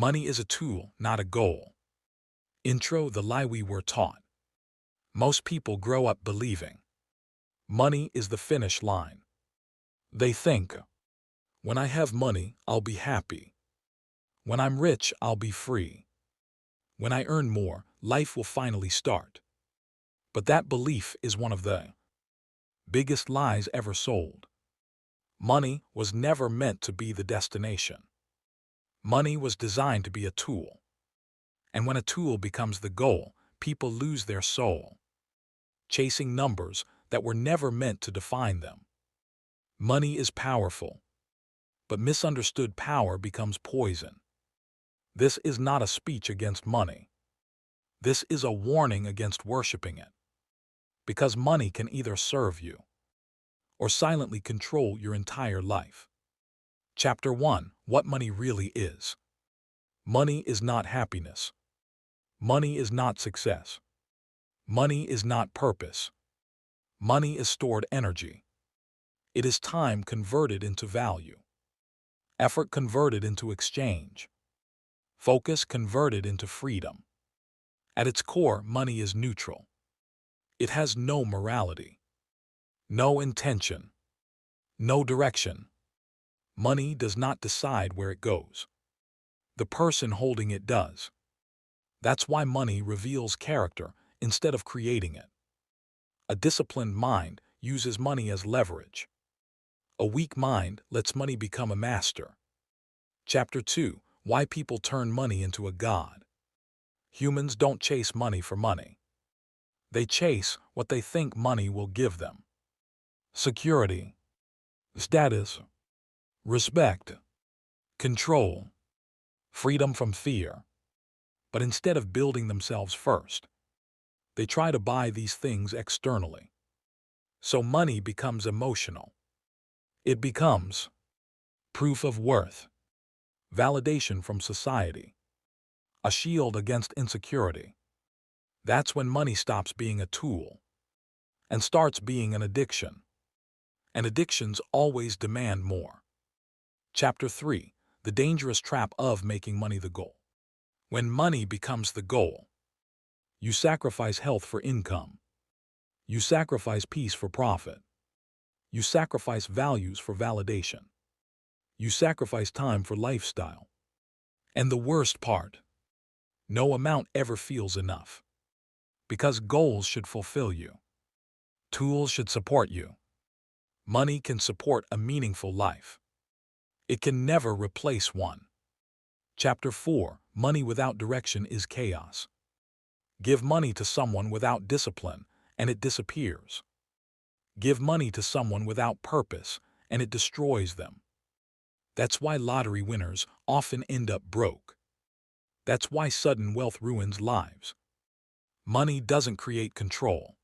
Money is a tool, not a goal. Intro: the lie we were taught. Most people grow up believing money is the finish line. They think, when I have money, I'll be happy. When I'm rich, I'll be free. When I earn more, life will finally start. But that belief is one of the biggest lies ever sold. Money was never meant to be the destination. Money was designed to be a tool. And when a tool becomes the goal, people lose their soul, chasing numbers that were never meant to define them. Money is powerful, but misunderstood power becomes poison. This is not a speech against money. This is a warning against worshiping it. Because money can either serve you or silently control your entire life. Chapter 1: What money really is. Money is not happiness. Money is not success. Money is not purpose. Money is stored energy. It is time converted into value, effort converted into exchange, focus converted into freedom. At its core, money is neutral. It has no morality, no intention, no direction. Money does not decide where it goes. The person holding it does. That's why money reveals character instead of creating it. A disciplined mind uses money as leverage. A weak mind lets money become a master. Chapter 2: Why people turn money into a god. Humans don't chase money for money. They chase what they think money will give them. Security, status, respect, control, freedom from fear. But instead of building themselves first, they try to buy these things externally. So money becomes emotional. It becomes proof of worth, validation from society, a shield against insecurity. That's when money stops being a tool and starts being an addiction. And addictions always demand more. Chapter 3: The dangerous trap of making money the goal. When money becomes the goal, you sacrifice health for income. You sacrifice peace for profit. You sacrifice values for validation. You sacrifice time for lifestyle. And the worst part, no amount ever feels enough. Because goals should fulfill you. Tools should support you. Money can support a meaningful life. It can never replace one. Chapter 4: Money without direction is chaos. Give money to someone without discipline, and it disappears. Give money to someone without purpose, and it destroys them. That's why lottery winners often end up broke. That's why sudden wealth ruins lives. Money doesn't create control.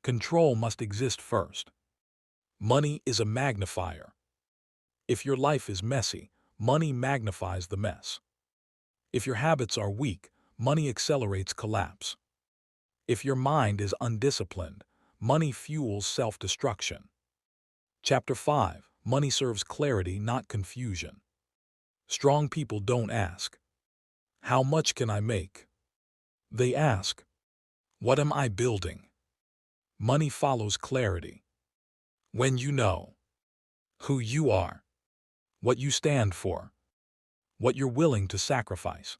Control must exist first. Money is a magnifier. If your life is messy, money magnifies the mess. If your habits are weak, money accelerates collapse. If your mind is undisciplined, money fuels self-destruction. Chapter 5: Money serves clarity, not confusion. Strong people don't ask, how much can I make? They ask, what am I building? Money follows clarity. When you know who you are, what you stand for, what you're willing to sacrifice,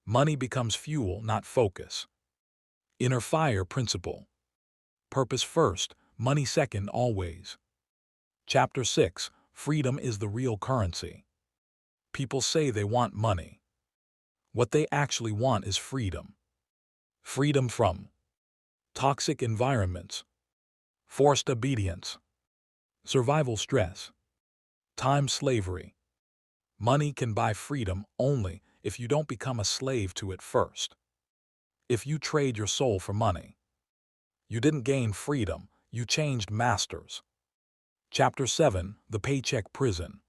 money becomes fuel, not focus. Inner fire principle. Purpose first, money second always. Chapter 6: Freedom is the real currency. People say they want money. What they actually want is freedom. Freedom from toxic environments, forced obedience, survival stress, time slavery. Money can buy freedom only if you don't become a slave to it first. If you trade your soul for money, you didn't gain freedom, you changed masters. Chapter 7: The paycheck prison.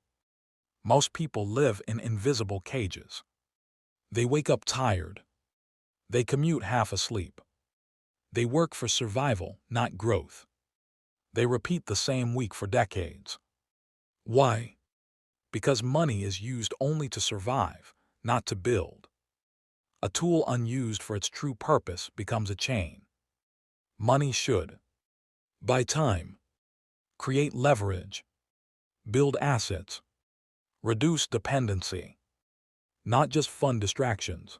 Most people live in invisible cages. They wake up tired. They commute half asleep. They work for survival, not growth. They repeat the same week for decades. Why? Because money is used only to survive, not to build. A tool unused for its true purpose becomes a chain. Money should buy time, create leverage, build assets, reduce dependency, not just fund distractions.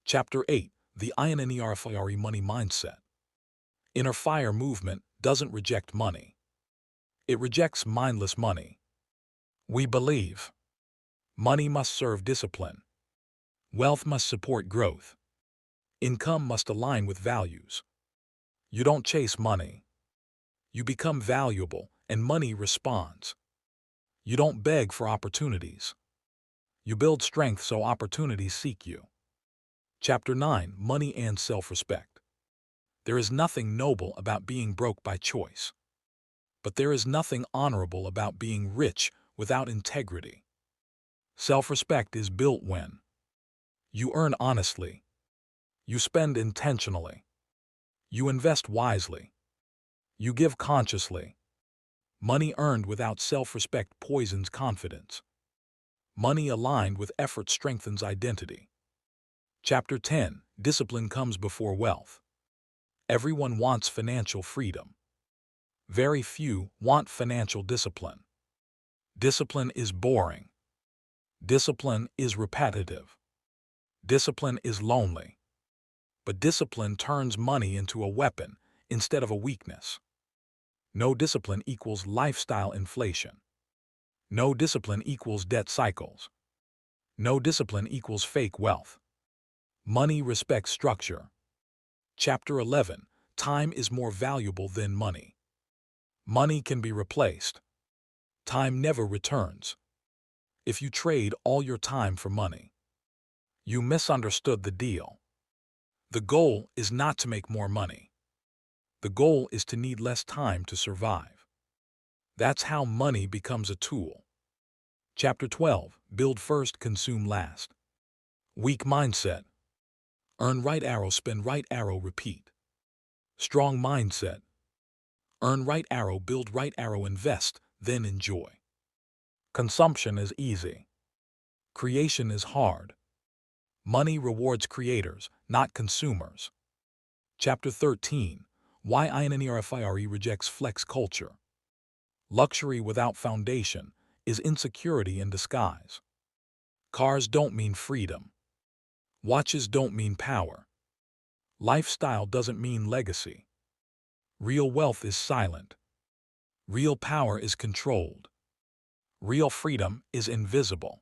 Chapter 8. The INNERFIRE Money Mindset. Inner Fire movement doesn't reject money. It rejects mindless money. We believe money must serve discipline. Wealth must support growth. Income must align with values. You don't chase money. You become valuable, and money responds. You don't beg for opportunities. You build strength so opportunities seek you. Chapter 9. Money and Self-Respect. There is nothing noble about being broke by choice. But there is nothing honorable about being rich without integrity. Self-respect is built when you earn honestly, you spend intentionally, you invest wisely, you give consciously. Money earned without self-respect poisons confidence. Money aligned with effort strengthens identity. Chapter 10. Discipline comes before wealth. Everyone wants financial freedom. Very few want financial discipline. Discipline is boring. Discipline is repetitive. Discipline is lonely. But discipline turns money into a weapon instead of a weakness. No discipline equals lifestyle inflation. No discipline equals debt cycles. No discipline equals fake wealth. Money respects structure. Chapter 11. Time is more valuable than money. Money can be replaced. Time never returns. If you trade all your time for money, you misunderstood the deal. The goal is not to make more money. The goal is to need less time to survive. That's how money becomes a tool. Chapter 12. Build first, consume last. Weak mindset. Earn right arrow, spend right arrow, repeat. Strong mindset. Earn right arrow, build right arrow, invest, then enjoy. Consumption is easy. Creation is hard. Money rewards creators, not consumers. Chapter 13. Why INNERFIRE rejects flex culture. Luxury without foundation is insecurity in disguise. Cars don't mean freedom. Watches don't mean power. Lifestyle doesn't mean legacy. Real wealth is silent. Real power is controlled. Real freedom is invisible.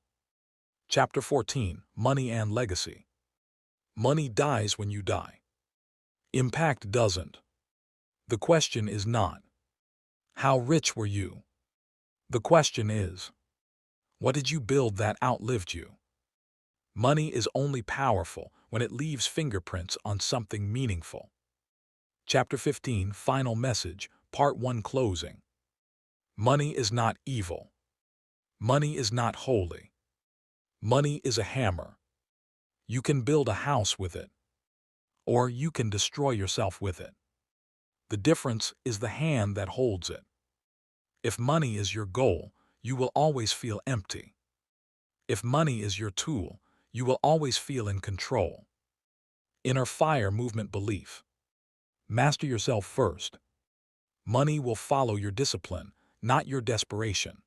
Chapter 14. Money and Legacy. Money dies when you die. Impact doesn't. The question is not, how rich were you? The question is, what did you build that outlived you? Money is only powerful when it leaves fingerprints on something meaningful. Chapter 15. Final Message, Part 1. Closing. Money is not evil. Money is not holy. Money is a hammer. You can build a house with it, or you can destroy yourself with it. The difference is the hand that holds it. If money is your goal, you will always feel empty. If money is your tool, you will always feel in control. Inner Fire Movement Belief. Master yourself first. Money will follow your discipline, not your desperation.